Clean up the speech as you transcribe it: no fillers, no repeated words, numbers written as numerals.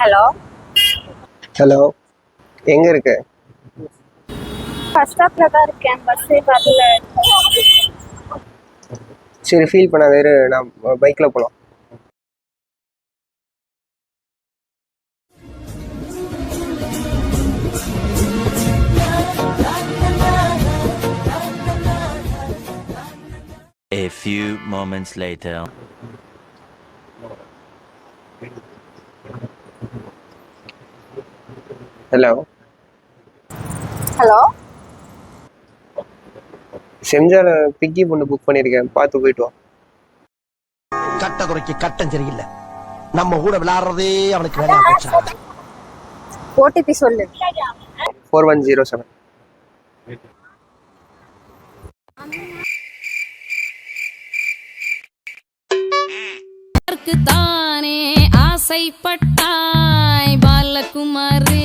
Hello. Hello, எங்க இருக்க? Bus ஸ்டாப்ல தான் இருக்கேன். பஸ்ஸே வரல. சரி, ஃபீல் பண்ணாத இரு, நான் பைக்ல போலாம். A few moments later. Hello. Hello. செஞ்சால பிக்கி பொண்ணு புக் பண்ணியிருக்கேன், பார்த்து போயிட்டு வா. கட்ட குறைக்கு கட்டம் சரியில்லை. நம்ம கூட விளையாடுறதே அவனுக்கு வேலையா போச்சா? ஓடிபி சொல்லு. 4107. தானே ஆசைப்பட்டாய் பாலகுமாரி.